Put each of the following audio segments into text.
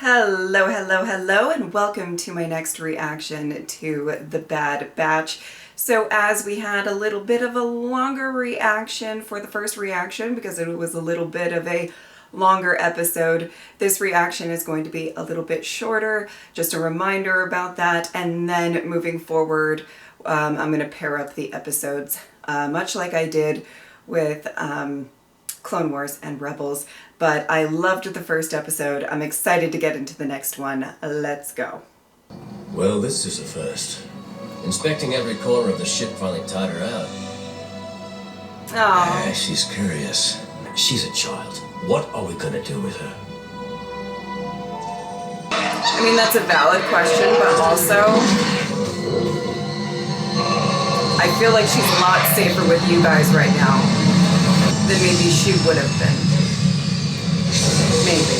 Hello, hello, hello, and welcome to my next reaction to The Bad Batch. So as we had a little bit of a longer reaction for the first reaction because it was a little bit of a longer episode, this reaction is going to be a little bit shorter. Just a reminder about that, and then moving forward, I'm going to pair up the episodes much like I did with Clone Wars and Rebels. But I loved the first episode. I'm excited to get into the next one. Let's go. Well, this is a first. Inspecting every corner of the ship finally tied her out. Oh. She's curious. She's a child. What are we gonna do with her? I mean, that's a valid question, but also I feel like she's a lot safer with you guys right now than maybe she would have been. Maybe.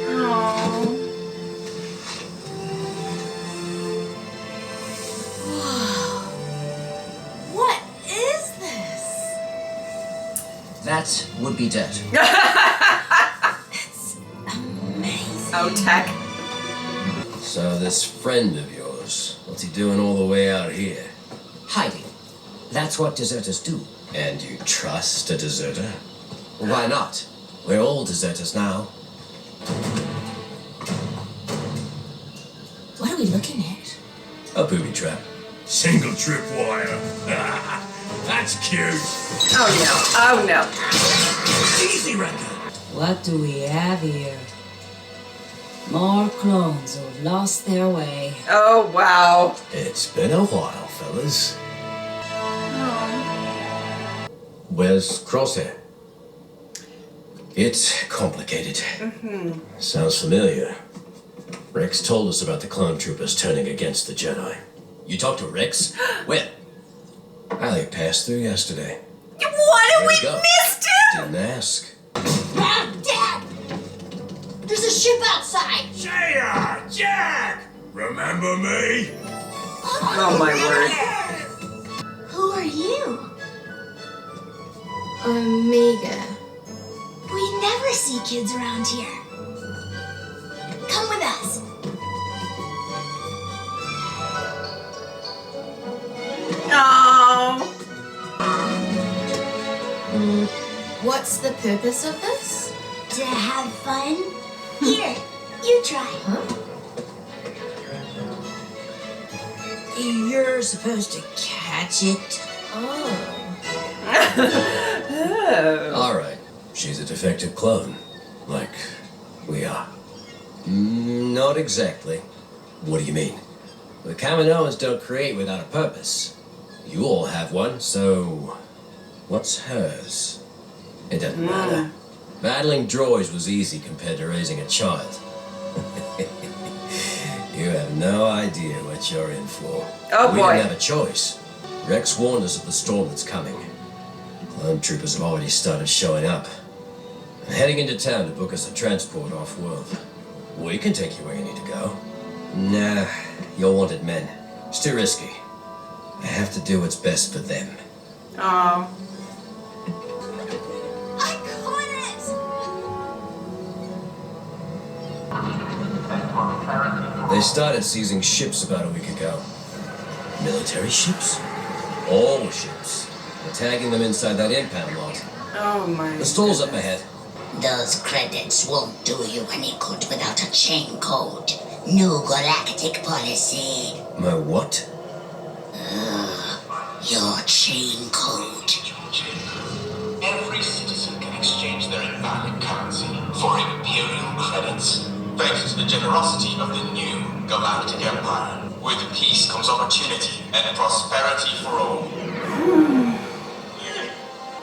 Aww. Wow. What is this? That would be dead. It's amazing. Oh, tech. So this friend of yours, what's he doing all the way out here? Hiding. That's what deserters do. And you trust a deserter? Why not? We're all deserters now. What are we looking at? A booby trap. Single trip wire. That's cute. Oh no. Oh no. Easy record. What do we have here? More clones who've lost their way. Oh wow. It's been a while, fellas. Where's Crosshair? It's complicated. Sounds familiar. Rex told us about the clone troopers turning against the Jedi. You talked to Rex? When? Ali passed through yesterday. What? Where'd We he go? missed him! Didn't ask. Dad! There's a ship outside! Jaya! Jack! Remember me? Oh my word. Who are you? Omega. We never see kids around here. Come with us. Oh. What's the purpose of this? To have fun. Here, you try. You're supposed to catch it. Oh. All right. She's a defective clone. Like we are. Not exactly. What do you mean? The Kaminoans don't create without a purpose. You all have one, so what's hers? It doesn't matter. Battling droids was easy compared to raising a child. You have no idea what you're in for. Oh We boy. didn't have a choice. Rex warned us of the storm that's coming. Clone troopers have already started showing up. I'm heading into town to book us a transport off-world. We can take you where you need to go. Nah, you're wanted men. It's too risky. I have to do what's best for them. Oh. I caught it! They started seizing ships about a week ago. Military ships? All ships. They're tagging them inside that impound lot. Oh my. The stall's up ahead. Those credits won't do you any good without a chain code. New galactic policy. My what? Your chain code. Every citizen can exchange their invalid currency for Imperial credits. Thanks to the generosity of the new Galactic Empire. With peace comes opportunity and prosperity for all.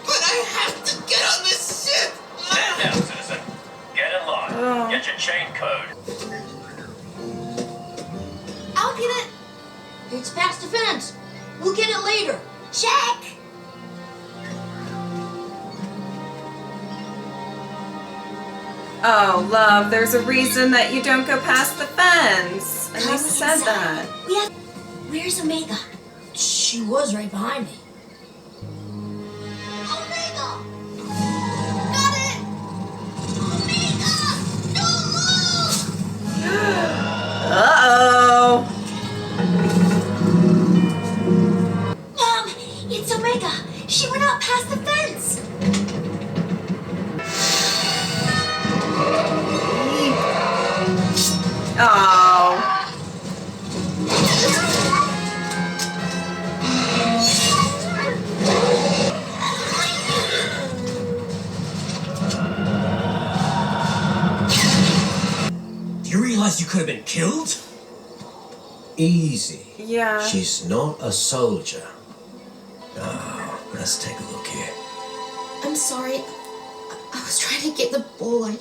But I have to get on this ship! Stand down, citizen. Get in line. Get your chain code. I'll get it. It's past defense. We'll get it later. Check! Oh, love, there's a reason that you don't go past the fence. And they said that. Where's Omega? She was right behind me. Omega! fence! Oh. Do you realize you could have been killed? Easy. Yeah. She's not a soldier. Now, let's take a look here. I'm sorry. I was trying to get the ball. I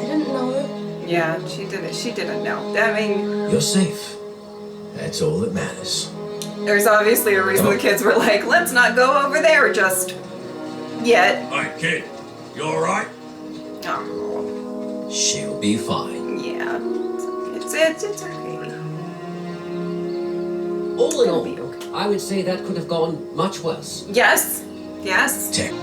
didn't know. Yeah, she didn't. She didn't know. I mean, You're safe. That's all that matters. there's obviously a reason the kids were like, "Let's not go over there just yet." Hey, kid, you alright? Oh, She'll be fine. yeah. It's okay. All in It'll be all, okay. I would say that could have gone much worse. Yes. Yes. Take.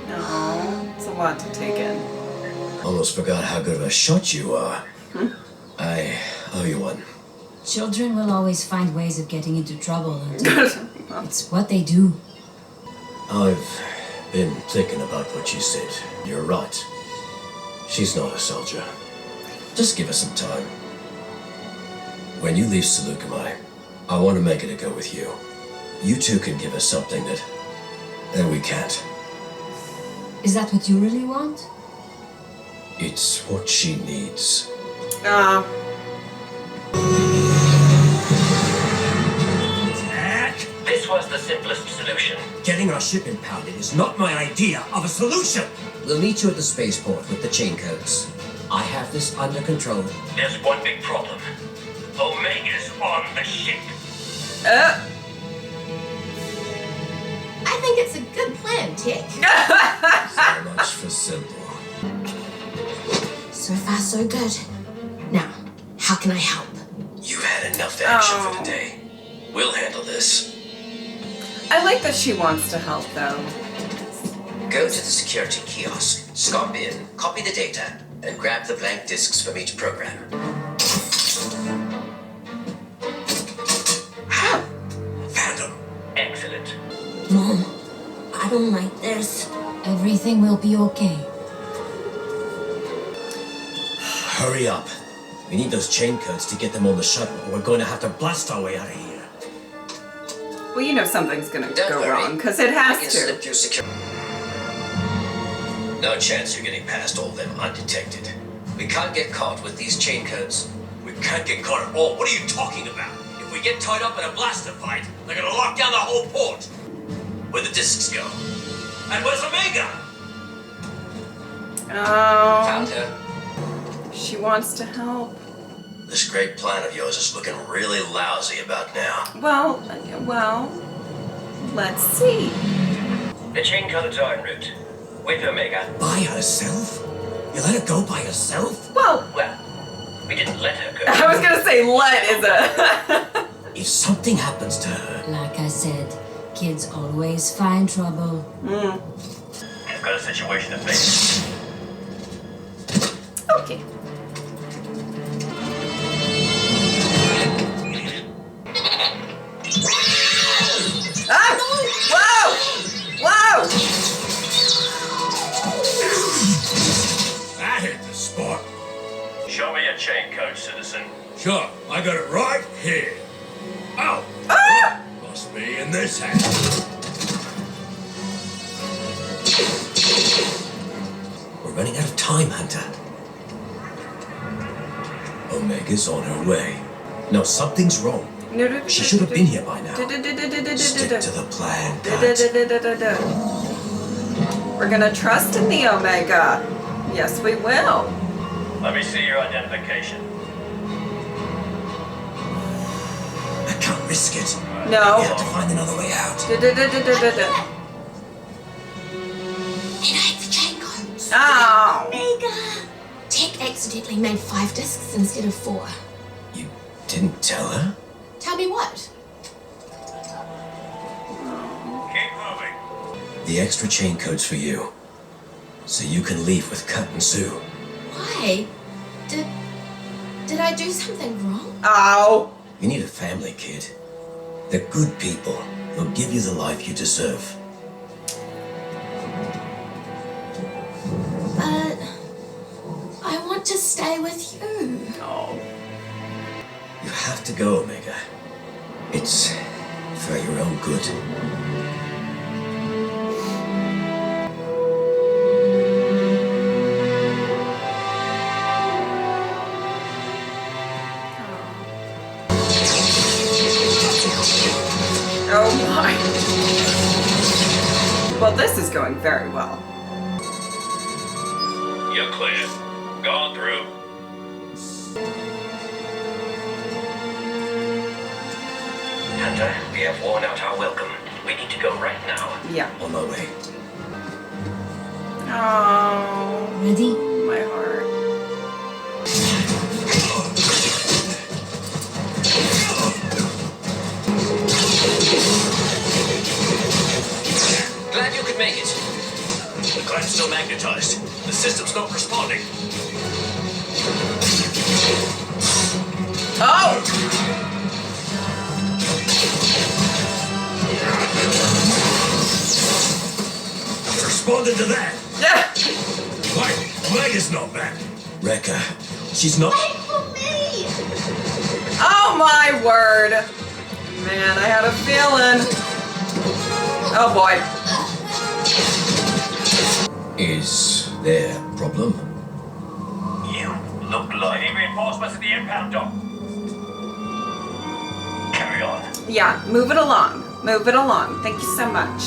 No, it's a lot to take in. Almost forgot how good of a shot you are. I owe you one. Children will always find ways of getting into trouble. It's what they do. I've been thinking about what you said. You're right. She's not a soldier. Just give her some time. When you leave Seleucami, I want to make it a go with you. You two can give her something that we can't. Is that what you really want? It's what she needs. This was the simplest solution. Getting our ship impounded is not my idea of a solution. We'll meet you at the spaceport with the chain codes. I have this under control. There's one big problem. Omega's on the ship. I think it's a good plan, Tick. So much for simple. So far, so good. Now, how can I help? You've had enough action for today. We'll handle this. I like that she wants to help, though. Go to the security kiosk, scop in, copy the data, and grab the blank discs from each program. Found them. Excellent. Mom, I don't like this. Everything will be okay. Hurry up. We need those chain codes to get them on the shuttle, or we're going to have to blast our way out of here. Well, you know something's gonna Don't go worry. wrong, because it I has can to. slip through security. No chance you're getting past all of them undetected. We can't get caught with these chain codes. We can't get caught at all. What are you talking about? If we get tied up in a blaster fight, they're gonna lock down the whole port. Where the discs go? And where's Omega? Found Oh, her. she wants to help. This great plan of yours is looking really lousy about now. Well, let's see. The chain codes are en route. With Omega. By herself? You let her go by herself? Well, Well, we didn't let her go. I was gonna say let is a. If something happens to her, Like I said, kids always find trouble. I've got a situation to face. Okay. Ah! Whoa! Whoa! That hit the spot. Show me a chain code, citizen. Sure, I got it right here. Oh, Ah! must be in this hat. we're running out of time, Hunter. Omega's on her way. No, something's wrong. She should have been here by now. Stick to the plan, Pat. We're gonna trust in the Omega. Yes, we will. Let me see your identification. I can't risk it. No. We have to find another way out. And I hit the chain codes. Oh. Omega! Tick accidentally made 5 discs instead of 4. You didn't tell her? Tell me what? Keep moving. The extra chain code's for you. So you can leave with Cut and Sue. Why? Did I do something wrong? Ow! You need a family, kid. They're good people. They'll give you the life you deserve. But I want to stay with you. Oh. You have to go, Omega. It's for your own good. Oh my. Well, this is going very well. You're clear. Gone through. Hunter, we have worn out our welcome. We need to go right now. Yeah. On my way. Oh, Ready? my heart. Glad you could make it. The clam's still magnetized. The system's not responding. Oh! Responded to that. Yeah! Leg is not back. Rekka, she's not... Wait for me! Oh my word! Man, I had a feeling. Oh boy. Is there a problem? You look like... Any reinforcements at the impound dock? Carry on. Yeah, move it along. Move it along. Thank you so much.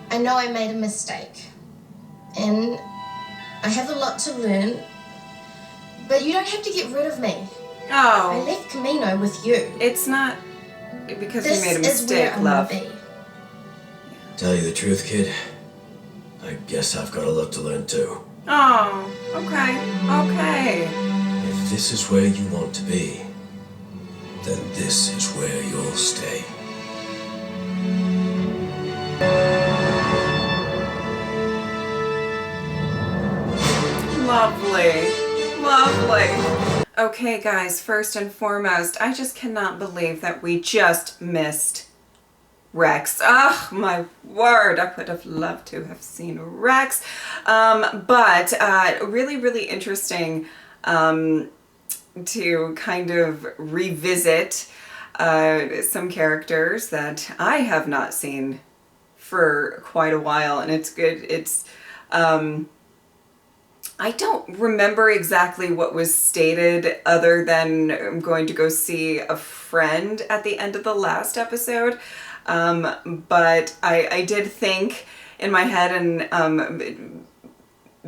I know I made a mistake. And I have a lot to learn. But you don't have to get rid of me. I Oh, left Camino with you. it's not because This you made a is where mistake, I love. want to be. Tell you the truth, kid, I guess I've got a lot to learn too. Oh, okay. Okay. If this is where you want to be, then this is where you'll stay. Lovely. Lovely. Okay, guys, first and foremost, I just cannot believe that we just missed Rex. Oh, my word. I would have loved to have seen Rex. But really, really interesting to kind of revisit some characters that I have not seen for quite a while, and it's good. It's I don't remember exactly what was stated other than I'm going to go see a friend at the end of the last episode. But I did think in my head, and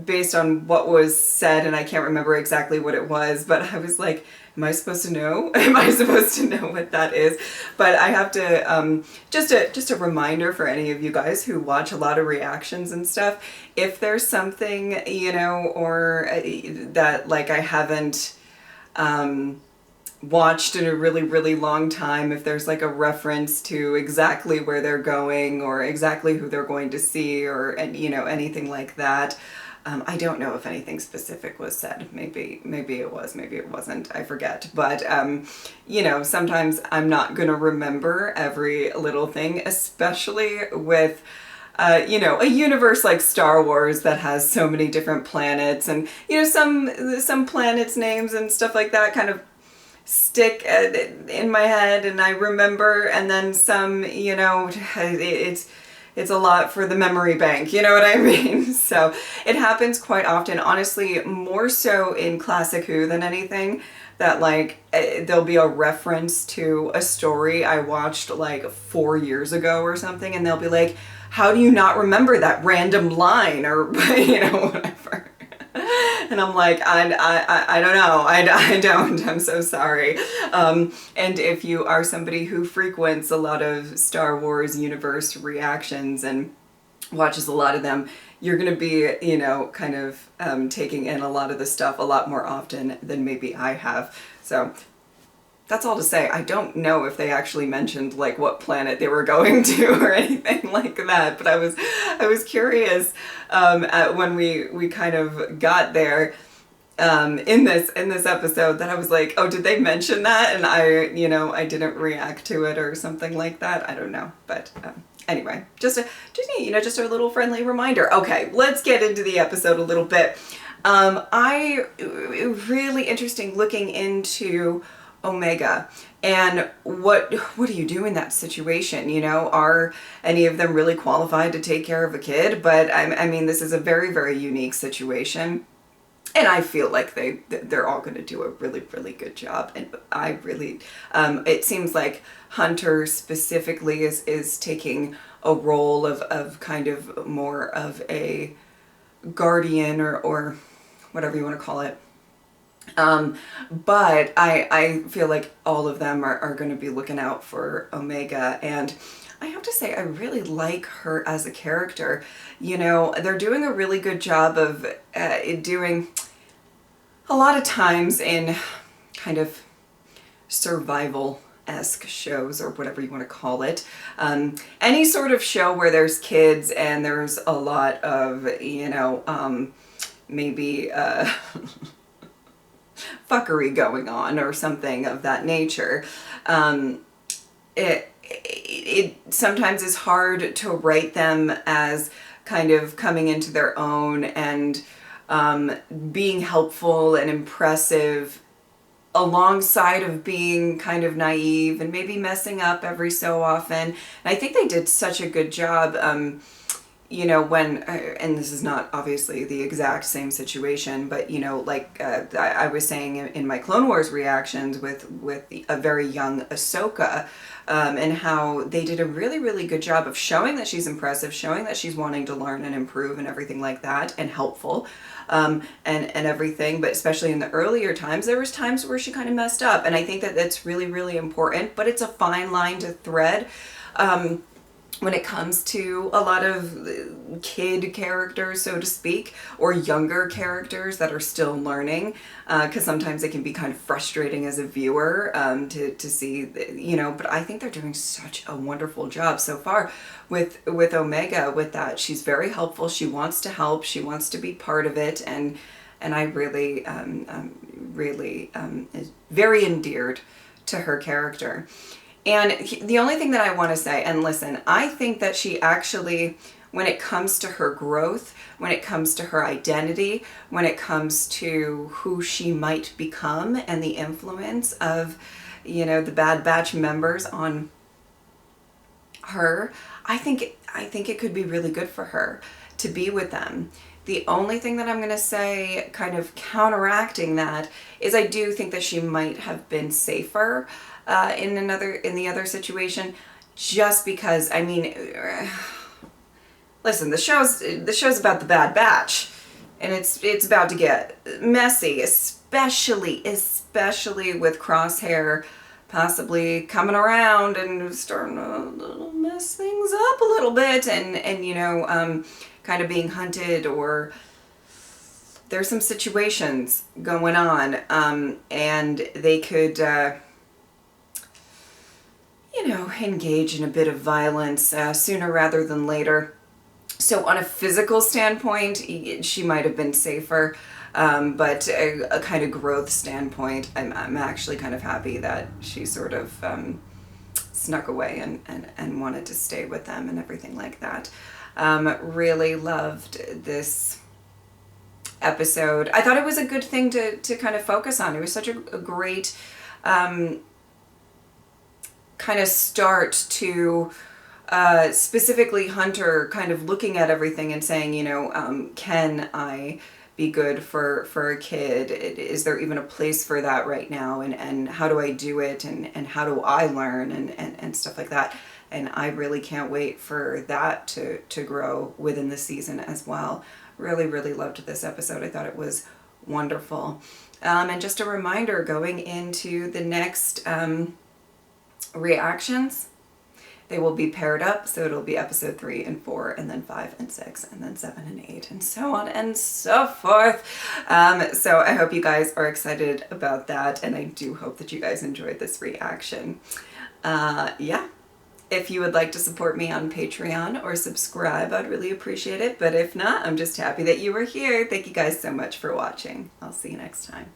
based on what was said, and I can't remember exactly what it was, but I was like, am I supposed to know? Am I supposed to know what that is? But I have to, just a reminder for any of you guys who watch a lot of reactions and stuff, if there's something, you know, or that like I haven't watched in a really, really long time, if there's like a reference to exactly where they're going or exactly who they're going to see or, you know, anything like that. I don't know if anything specific was said. Maybe it was, maybe it wasn't. I forget. But, you know, sometimes I'm not going to remember every little thing, especially with, you know, a universe like Star Wars that has so many different planets and, you know, some planets' names and stuff like that kind of stick in my head and I remember, and then some, you know, it's a lot for the memory bank, you know what I mean? So it happens quite often, honestly, more so in Classic Who than anything, that like there'll be a reference to a story I watched like 4 years ago or something, and they'll be like, how do you not remember that random line or, you know, whatever. And I'm like, I don't know. I don't. I'm so sorry. And if you are somebody who frequents a lot of Star Wars universe reactions and watches a lot of them, you're going to be, you know, kind of taking in a lot of the stuff a lot more often than maybe I have. So that's all to say. I don't know if they actually mentioned like what planet they were going to or anything like that, but I was curious when we kind of got there in this episode, that I was like, oh, did they mention that? And I didn't react to it or something like that. I don't know, but anyway, just a little friendly reminder. Okay, let's get into the episode a little bit. Really interesting looking into Omega and what do you do in that situation? You know, are any of them really qualified to take care of a kid? But I mean, this is a very, very unique situation. And I feel like they're all going to do a really, really good job. And I really, it seems like Hunter specifically is taking a role of kind of more of a guardian or whatever you want to call it. But I feel like all of them are going to be looking out for Omega. And I have to say, I really like her as a character. You know, they're doing a really good job of doing a lot of times in kind of survival-esque shows or whatever you want to call it. Any sort of show where there's kids and there's a lot of, you know, maybe fuckery going on or something of that nature. It sometimes is hard to write them as kind of coming into their own and being helpful and impressive alongside of being kind of naive and maybe messing up every so often. And I think they did such a good job, you know, when, and this is not obviously the exact same situation, but, you know, like I was saying in my Clone Wars reactions with a very young Ahsoka, and how they did a really, really good job of showing that she's impressive, showing that she's wanting to learn and improve and everything like that, and helpful, and everything. But especially in the earlier times, there was times where she kind of messed up, and I think that that's really, really important. But it's a fine line to thread when it comes to a lot of kid characters, so to speak, or younger characters that are still learning, because sometimes it can be kind of frustrating as a viewer to see, you know, but I think they're doing such a wonderful job so far with Omega with that. She's very helpful. She wants to help. She wants to be part of it, and I really, really is very endeared to her character. And the only thing that I want to say, and listen, I think that she actually, when it comes to her growth, when it comes to her identity, when it comes to who she might become and the influence of, you know, the Bad Batch members on her, I think it could be really good for her to be with them. The only thing that I'm going to say, kind of counteracting that, is I do think that she might have been safer in the other situation, just because, I mean, listen, the show's about the Bad Batch, and it's about to get messy, especially with Crosshair possibly coming around and starting to mess things up a little bit, and you know, kind of being hunted, or there's some situations going on, and they could you know, engage in a bit of violence sooner rather than later. So on a physical standpoint, she might have been safer, but a kind of growth standpoint, I'm actually kind of happy that she sort of snuck away and wanted to stay with them and everything like that. Really loved this episode. I thought it was a good thing to kind of focus on. It was such a great kind of start to specifically Hunter kind of looking at everything and saying, you know, can I be good for a kid? Is there even a place for that right now? And how do I do it? And how do I learn? And stuff like that. And I really can't wait for that to grow within the season as well. Really, really loved this episode. I thought it was wonderful. And just a reminder, going into the next reactions, They will be paired up, so it'll be episode 3 and 4, and then 5 and 6, and then 7 and 8, and so on and so forth. So I hope you guys are excited about that, and I do hope that you guys enjoyed this reaction. Yeah. If you would like to support me on Patreon or subscribe, I'd really appreciate it. But if not, I'm just happy that you were here. Thank you guys so much for watching. I'll see you next time.